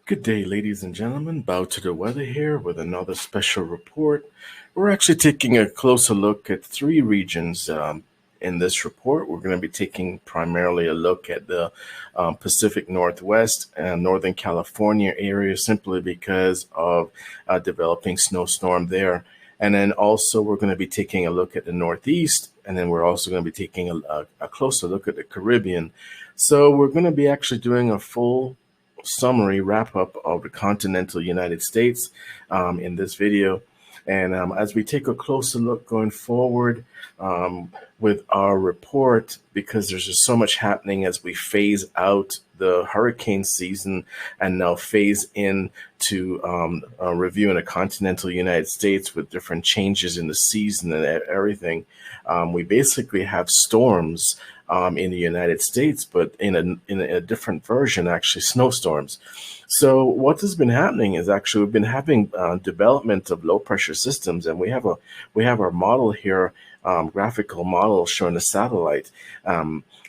Good day, ladies and gentlemen. Bow to the weather here with another special report. We're actually taking a closer look at three regions in this report. We're going to be taking primarily a look at the Pacific Northwest and Northern California area simply because of developing snowstorm there. And then also we're going to be taking a look at the Northeast, and then we're also going to be taking a closer look at the Caribbean. So we're going to be actually doing a full summary wrap up of the continental United States in this video. And as we take a closer look going forward with our report, because there's just so much happening as we phase out the hurricane season and now phase in to reviewing the continental United States with different changes in the season and everything. We basically have storms in the United States, but in a different version, actually snowstorms. So what has been happening is actually we've been having development of low pressure systems, and we have our model here, graphical model showing a satellite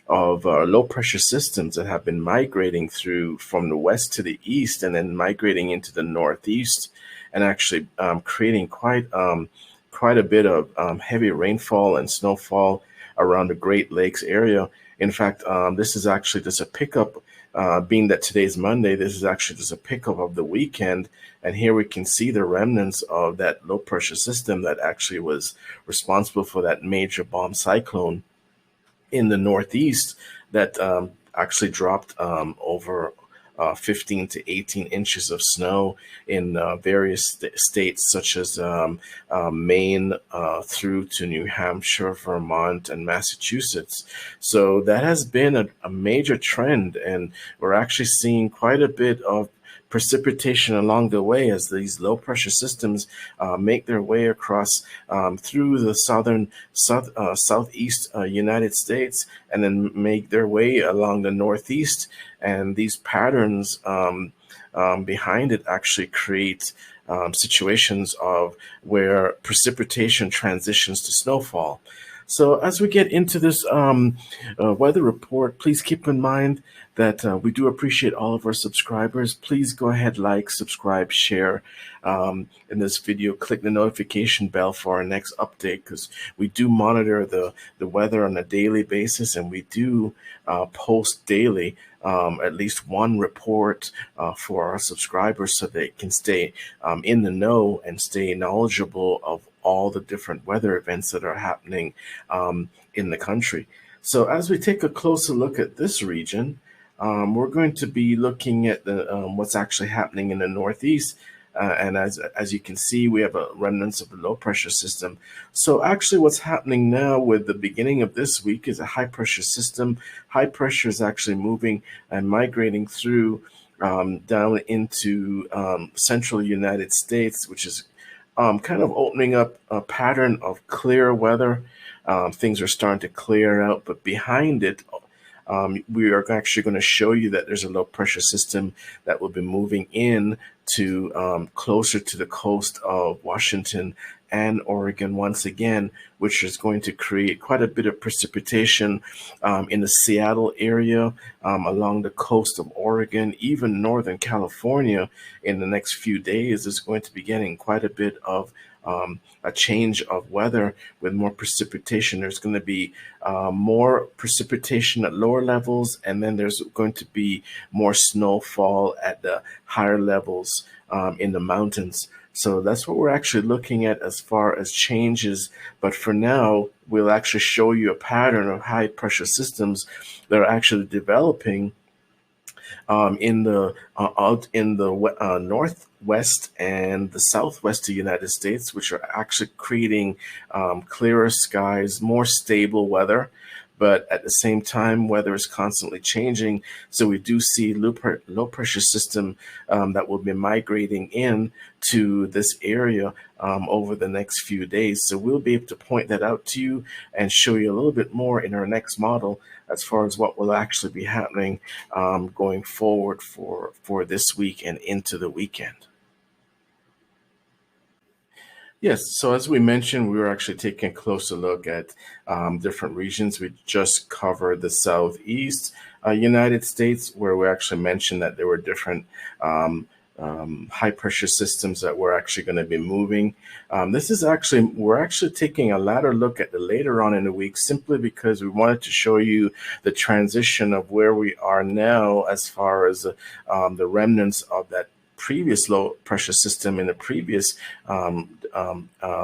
of low pressure systems that have been migrating through from the west to the east, and then migrating into the northeast, and actually creating quite a bit of heavy rainfall and snowfall around the Great Lakes area. In fact, this is actually just a pickup, being that today's Monday, this is actually just a pickup of the weekend. And here we can see the remnants of that low pressure system that actually was responsible for that major bomb cyclone in the Northeast that actually dropped over 15 to 18 inches of snow in various states such as Maine through to New Hampshire, Vermont, and Massachusetts. So that has been a major trend, and we're actually seeing quite a bit of precipitation along the way as these low pressure systems make their way across through the southeast United States, and then make their way along the northeast. And these patterns behind it actually create situations of where precipitation transitions to snowfall. So as we get into this weather report, please keep in mind that we do appreciate all of our subscribers. Please go ahead, like, subscribe, share in this video. Click the notification bell for our next update, because we do monitor the weather on a daily basis, and we do post daily at least one report for our subscribers so they can stay in the know and stay knowledgeable of all the different weather events that are happening in the country. So as we take a closer look at this region, we're going to be looking at what's actually happening in the Northeast. And as you can see, we have a remnants of the low pressure system. So actually what's happening now with the beginning of this week is a high pressure system. High pressure is actually moving and migrating through down into central United States, which is kind of opening up a pattern of clear weather. Things are starting to clear out, but behind it, we are actually going to show you that there's a low pressure system that will be moving in to closer to the coast of Washington and Oregon once again, which is going to create quite a bit of precipitation in the Seattle area, along the coast of Oregon, even Northern California. In the next few days is going to be getting quite a bit of a change of weather with more precipitation. There's going to be more precipitation at lower levels, and then there's going to be more snowfall at the higher levels in the mountains. So that's what we're actually looking at as far as changes. But for now, we'll actually show you a pattern of high pressure systems that are actually developing in the out in the northwest and the southwest of the United States, which are actually creating clearer skies, more stable weather. But at the same time, weather is constantly changing. So we do see low pressure system that will be migrating in to this area over the next few days. So we'll be able to point that out to you and show you a little bit more in our next model as far as what will actually be happening going forward for this week and into the weekend. Yes, so as we mentioned, we were actually taking a closer look at different regions. We just covered the Southeast. United States, where we actually mentioned that there were different um, high pressure systems that were actually going to be moving. This is actually, we're actually taking a latter look at the later on in the week simply because we wanted to show you the transition of where we are now as far as the remnants of that previous low pressure system in the previous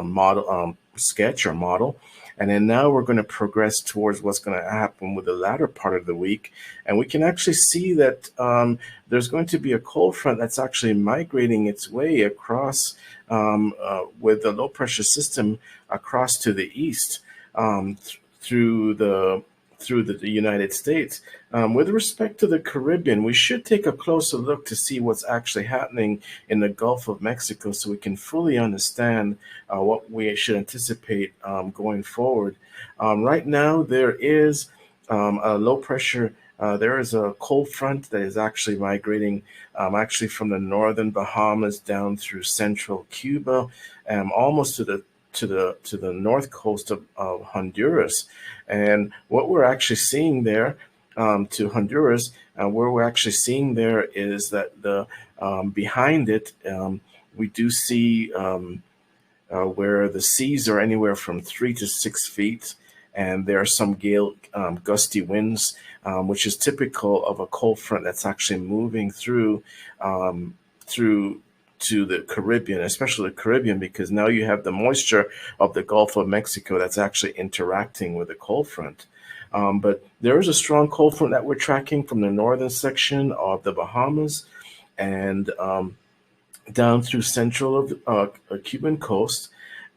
model sketch or model. And then now we're going to progress towards what's going to happen with the latter part of the week. And we can actually see that there's going to be a cold front that's actually migrating its way across with the low pressure system across to the east through the United States. With respect to the Caribbean, we should take a closer look to see what's actually happening in the Gulf of Mexico so we can fully understand what we should anticipate going forward. Right now, there is a low pressure. There is a cold front that is actually migrating actually from the northern Bahamas down through central Cuba, almost to the north coast of Honduras. And what we're actually seeing there to Honduras, where we're actually seeing there is that the behind it, we do see where the seas are anywhere from 3 to 6 feet, and there are some gale, gusty winds, which is typical of a cold front that's actually moving through to the Caribbean, especially the Caribbean, because now you have the moisture of the Gulf of Mexico that's actually interacting with the cold front. But there is a strong cold front that we're tracking from the northern section of the Bahamas and down through central of the Cuban coast.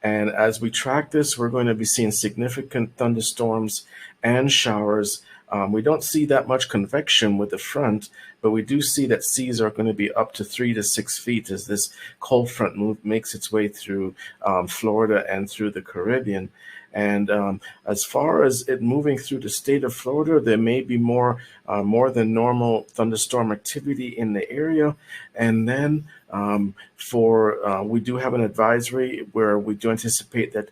And as we track this, we're going to be seeing significant thunderstorms and showers. We don't see that much convection with the front, but we do see that seas are going to be up to 3 to 6 feet as this cold front makes its way through Florida and through the Caribbean. And as far as it moving through the state of Florida, there may be more than normal thunderstorm activity in the area. And then for we do have an advisory where we do anticipate that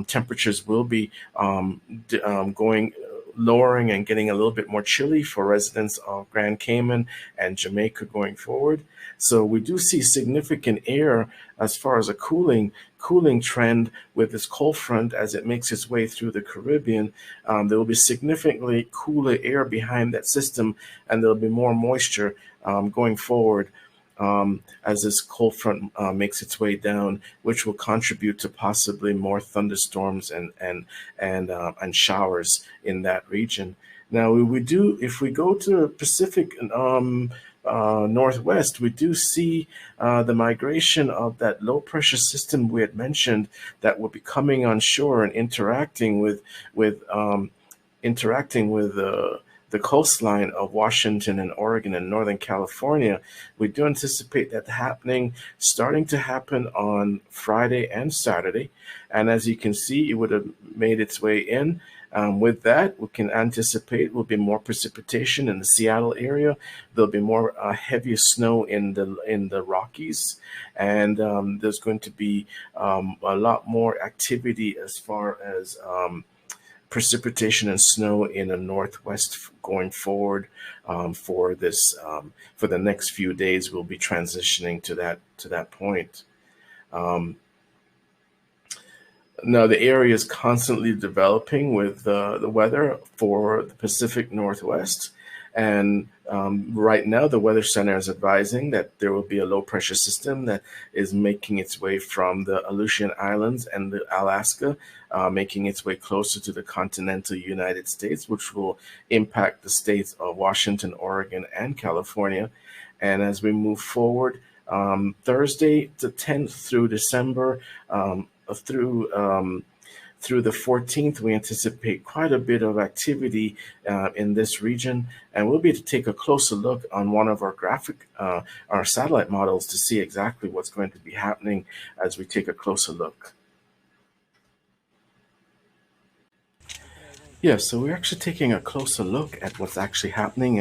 temperatures will be going lowering and getting a little bit more chilly for residents of Grand Cayman and Jamaica going forward. So we do see significant air as far as a cooling trend with this cold front as it makes its way through the Caribbean. There will be significantly cooler air behind that system, and there'll be more moisture going forward as this cold front makes its way down, which will contribute to possibly more thunderstorms and showers in that region. Now, we do if we go to the Pacific Northwest, we do see the migration of that low pressure system we had mentioned that will be coming on shore and interacting with the coastline of Washington and Oregon and Northern California. We do anticipate that starting to happen on Friday and Saturday. And as you can see, it would have made its way in. With that, we can anticipate will be more precipitation in the Seattle area. There'll be more heavier snow in the Rockies, and there's going to be a lot more activity as far as precipitation and snow in the Northwest going forward for the next few days. We'll be transitioning to that point. Um, Now, the area is constantly developing with the weather for the Pacific Northwest. And right now, the Weather Center is advising that there will be a low pressure system that is making its way from the Aleutian Islands and the Alaska, making its way closer to the continental United States, which will impact the states of Washington, Oregon, and California. And as we move forward, Thursday the 10th through December, through through the 14th, we anticipate quite a bit of activity in this region, and we'll be able to take a closer look on one of our satellite models to see exactly what's going to be happening as we take a closer look. Yeah, so we're actually taking a closer look at what's actually happening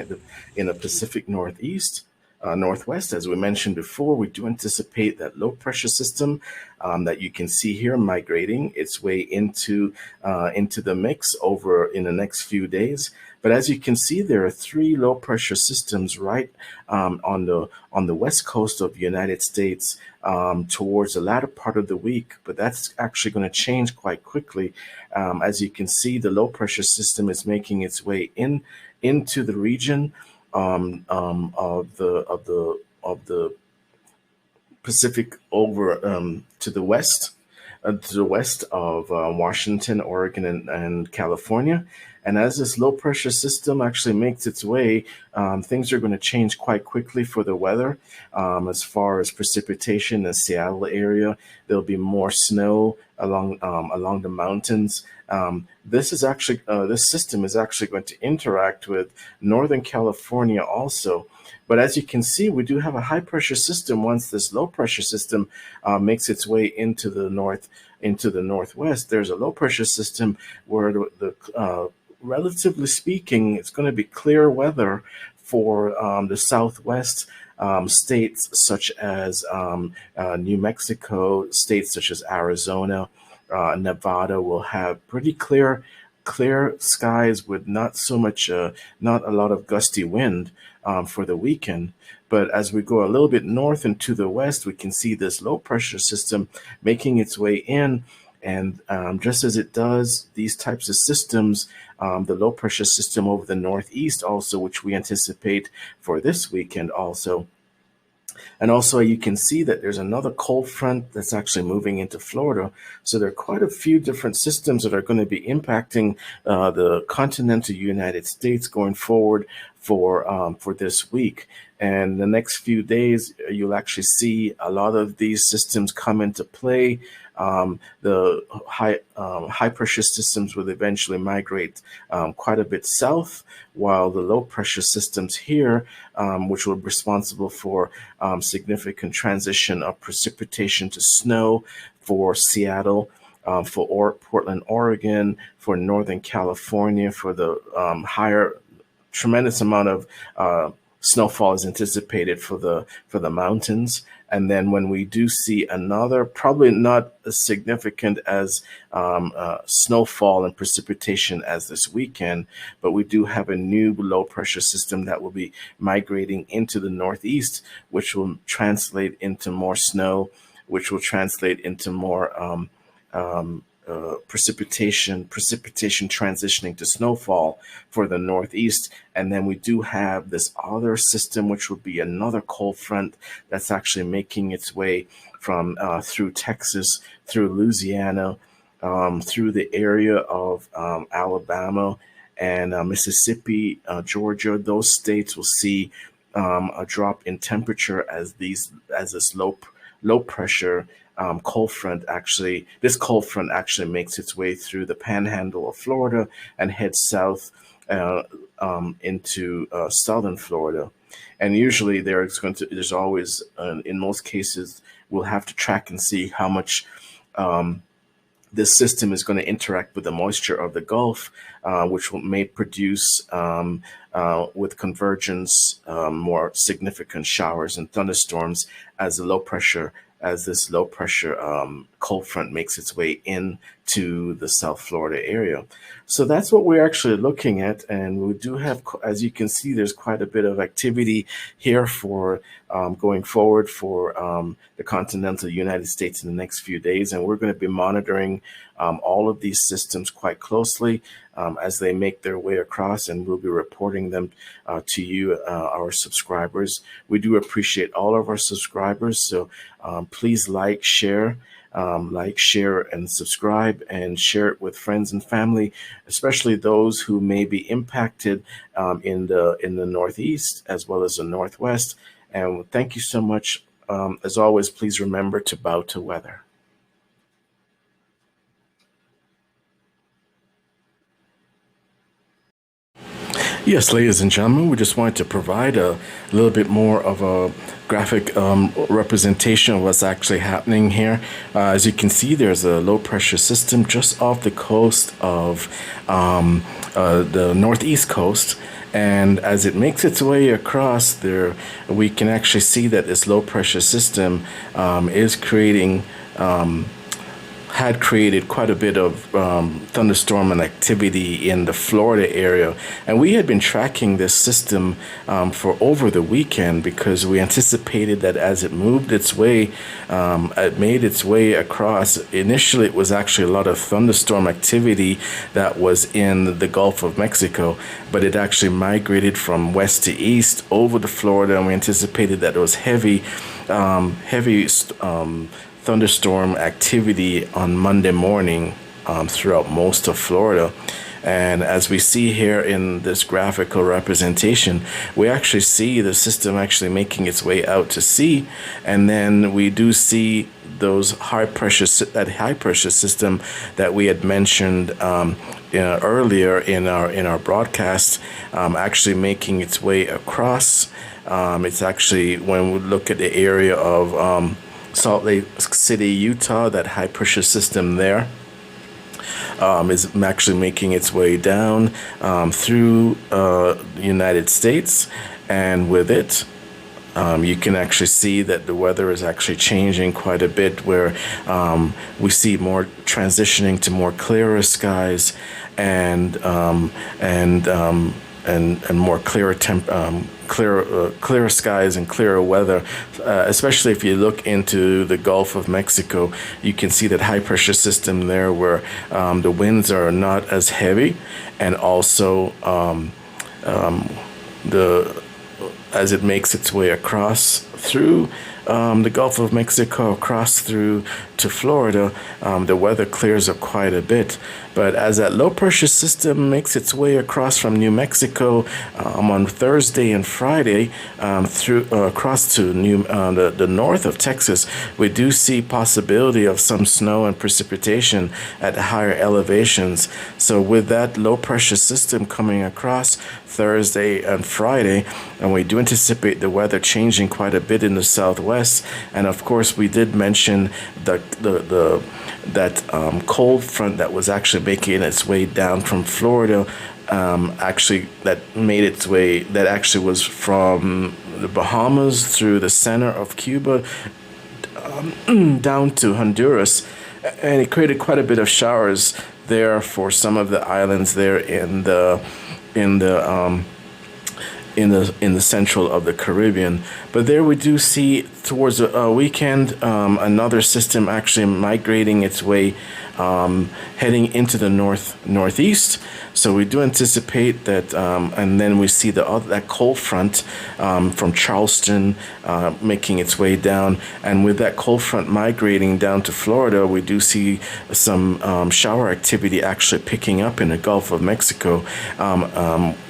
in the Pacific Northeast. northwest. As we mentioned before, we do anticipate that low pressure system that you can see here migrating its way into the mix over in the next few days. But as you can see, there are three low pressure systems right on the west coast of the United States towards the latter part of the week. But that's actually going to change quite quickly. As you can see, the low pressure system is making its way into the region of the Pacific over to the west of Washington, Oregon, and California. And as this low pressure system actually makes its way, things are going to change quite quickly for the weather. As far as precipitation in the Seattle area, there'll be more snow along the mountains. This system is actually going to interact with Northern California also. But as you can see, we do have a high pressure system. Once this low pressure system makes its way into the northwest, there's a low pressure system where relatively speaking, it's going to be clear weather for the southwest states such as New Mexico, states such as Arizona, Nevada will have pretty clear skies with not a lot of gusty wind for the weekend. But as we go a little bit north and to the west, we can see this low pressure system making its way in. And just as it does these types of systems, the low pressure system over the northeast also, which we anticipate for this weekend also. And also you can see that there's another cold front that's actually moving into Florida. So there are quite a few different systems that are going to be impacting the continental United States going forward for this week. And the next few days, you'll actually see a lot of these systems come into play. The high pressure systems will eventually migrate quite a bit south, while the low pressure systems here, which will be responsible for significant transition of precipitation to snow for Seattle, for Portland, Oregon, for Northern California, for the tremendous amount of snowfall is anticipated for the mountains. And then when we do see another, probably not as significant as snowfall and precipitation as this weekend, but we do have a new low pressure system that will be migrating into the northeast, which will translate into more snow, which will translate into more precipitation transitioning to snowfall for the northeast. And then we do have this other system, which would be another cold front that's actually making its way from through Texas, through Louisiana, through the area of Alabama and Mississippi, Georgia. Those states will see a drop in temperature as this low pressure cold front actually makes its way through the panhandle of Florida and heads south into southern Florida. And usually there's always, in most cases, we'll have to track and see how much this system is going to interact with the moisture of the Gulf, which may produce, with convergence, more significant showers and thunderstorms as this low pressure cold front makes its way into the South Florida area. So that's what we're actually looking at. And we do have, as you can see, there's quite a bit of activity here for going forward for the continental United States in the next few days. And we're going to be monitoring all of these systems quite closely as they make their way across, and we'll be reporting them to you, our subscribers. We do appreciate all of our subscribers, so please like, share, and subscribe, and share it with friends and family, especially those who may be impacted in the Northeast as well as the Northwest. And thank you so much. As always, please remember to bow to weather. Yes, ladies and gentlemen, we just wanted to provide a little bit more of a graphic representation of what's actually happening here. As you can see, there's a low pressure system just off the coast of the northeast coast. And as it makes its way across there, we can actually see that this low pressure system is creating had created quite a bit of thunderstorm and activity in the Florida area. And we had been tracking this system for over the weekend because we anticipated that as it moved its way, it made its way across. Initially, it was actually a lot of thunderstorm activity that was in the Gulf of Mexico, but it actually migrated from west to east over to Florida, and we anticipated that it was heavy thunderstorm activity on Monday morning throughout most of Florida. And as we see here in this graphical representation, we actually see the system actually making its way out to sea, and then we do see those high pressure system that we had mentioned earlier in our broadcast actually making its way across. It's actually, when we look at the area of Salt Lake City, Utah, that high pressure system there is actually making its way down through the United States, and with it you can actually see that the weather is actually changing quite a bit, where we see more transitioning to more clearer skies and more clearer skies and clearer weather. Especially if you look into the Gulf of Mexico, you can see that high pressure system there, where the winds are not as heavy, and also as it makes its way across through the Gulf of Mexico, across through to Florida, the weather clears up quite a bit. But as that low pressure system makes its way across from New Mexico on Thursday and Friday through across to the north of Texas, we do see possibility of some snow and precipitation at higher elevations. So with that low pressure system coming across Thursday and Friday, and we do anticipate the weather changing quite a bit in the southwest. And of course, we did mention that cold front that was actually making its way down from Florida, that actually was from the Bahamas through the center of Cuba down to Honduras, and it created quite a bit of showers there for some of the islands there in the central of the Caribbean. But there we do see towards the weekend another system actually migrating its way, heading into the northeast. So we do anticipate that, and then we see that cold front from Charleston making its way down, and with that cold front migrating down to Florida, we do see some shower activity actually picking up in the Gulf of Mexico,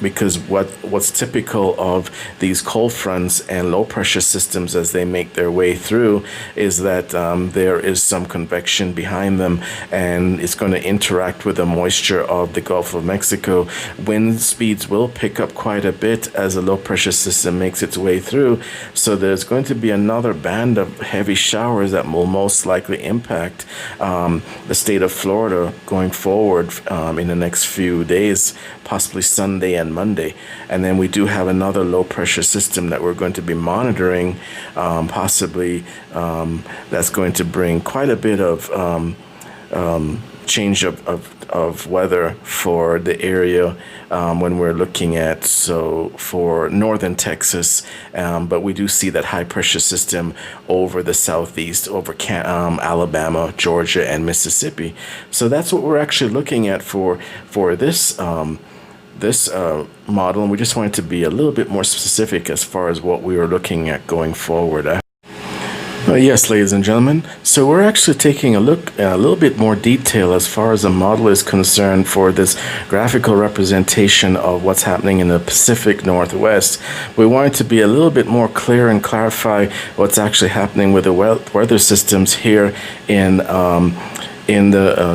because what's typical of these cold fronts and low pressure systems as they make their way through is that there is some convection behind them, and it's going to interact with the moisture of the Gulf of Mexico. Wind speeds will pick up quite a bit as a low pressure system makes its way through. So there's going to be another band of heavy showers that will most likely impact the state of Florida going forward in the next few days, possibly Sunday and Monday. And then we do have another low pressure system that we're going to be monitoring, possibly that's going to bring quite a bit of change of weather for the area when we're looking at, so for northern Texas, but we do see that high pressure system over the southeast, over Alabama, Georgia, and Mississippi. So that's what we're actually looking at for this model, and we just wanted to be a little bit more specific as far as what we were looking at going forward. Yes, ladies and gentlemen, so we're actually taking a look at a little bit more detail as far as the model is concerned for this graphical representation of what's happening in the Pacific Northwest. We wanted to be a little bit more clear and clarify what's actually happening with the weather systems here in in the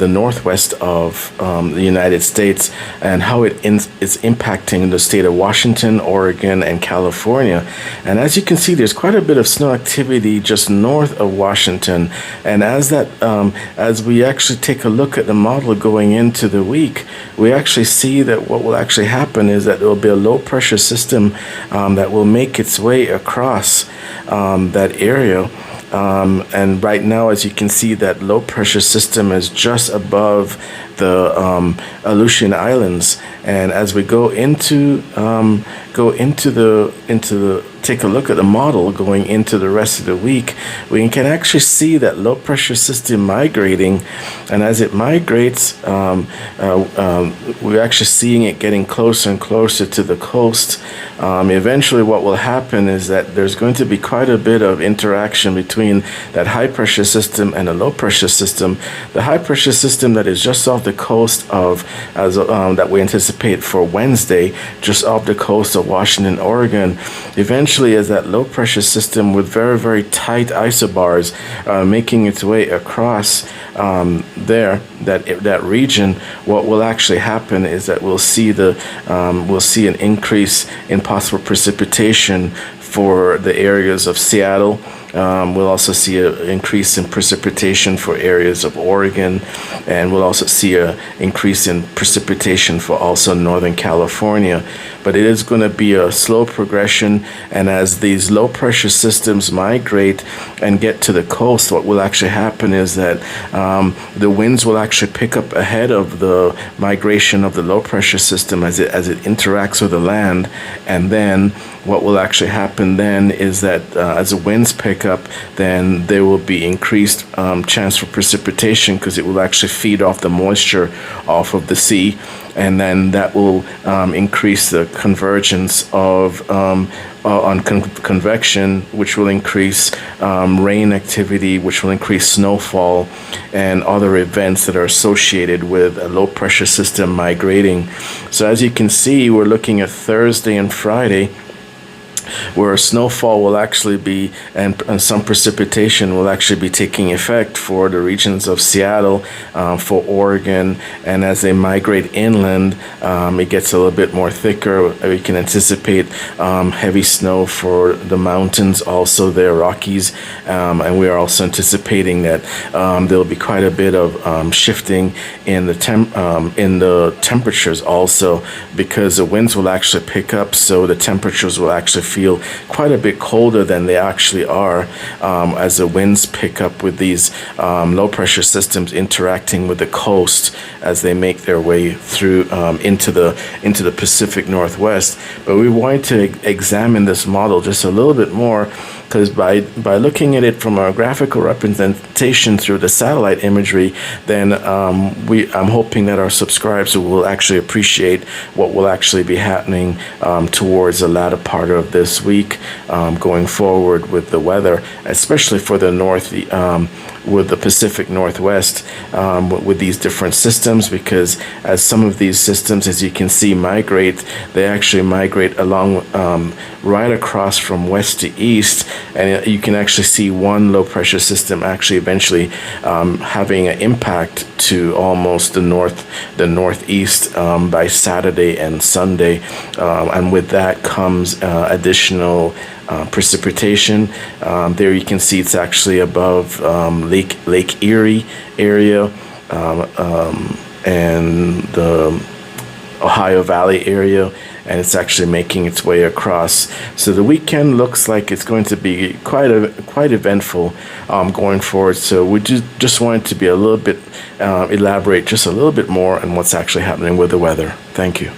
northwest of the United States, and how is impacting the state of Washington, Oregon, and California. And as you can see, there's quite a bit of snow activity just north of Washington. And as we actually take a look at the model going into the week, we actually see that what will actually happen is that there will be a low pressure system that will make its way across that area. And right now, as you can see, that low pressure system is just above the Aleutian Islands. And as we take a look at the model going into the rest of the week, we can actually see that low pressure system migrating. And as it migrates, we're actually seeing it getting closer and closer to the coast. Eventually, what will happen is that there's going to be quite a bit of interaction between that high pressure system and the low pressure system. The high pressure system that is just off the coast of, that we anticipate for Wednesday, just off the coast of Washington, Oregon. Eventually, as that low pressure system with very, very tight isobars making its way across that region, what will actually happen is that we'll see an increase in possible precipitation for the areas of Seattle. We'll also see an increase in precipitation for areas of Oregon, and we'll also see an increase in precipitation for also Northern California. But it is going to be a slow progression, and as these low pressure systems migrate and get to the coast, what will actually happen is that the winds will actually pick up ahead of the migration of the low pressure system as it interacts with the land. And then what will actually happen then is that as the winds pick up, then there will be increased chance for precipitation, because it will actually feed off the moisture off of the sea, and then that will increase the convergence of convection, which will increase rain activity, which will increase snowfall and other events that are associated with a low pressure system migrating. So as you can see, we're looking at Thursday and Friday, where snowfall will actually be, and some precipitation will actually be taking effect for the regions of Seattle, for Oregon, and as they migrate inland, it gets a little bit more thicker. We can anticipate heavy snow for the mountains, also the Rockies, and we are also anticipating that there will be quite a bit of shifting in the temperatures also, because the winds will actually pick up, so the temperatures will actually feel quite a bit colder than they actually are as the winds pick up with these low pressure systems interacting with the coast as they make their way through into the Pacific Northwest. But we want to examine this model just a little bit more, because by looking at it from a graphical representation through the satellite imagery, then I'm hoping that our subscribers will actually appreciate what will actually be happening towards the latter part of this week, going forward with the weather, especially for the with the Pacific Northwest, with these different systems, because as some of these systems, as you can see, migrate, they actually migrate along right across from west to east, and you can actually see one low pressure system actually eventually having an impact to almost the northeast by Saturday and Sunday, and with that comes additional precipitation. There you can see it's actually above Lake Erie area and the Ohio Valley area, and it's actually making its way across. So the weekend looks like it's going to be quite eventful going forward. So we just wanted to be a little bit elaborate just a little bit more on what's actually happening with the weather. Thank you.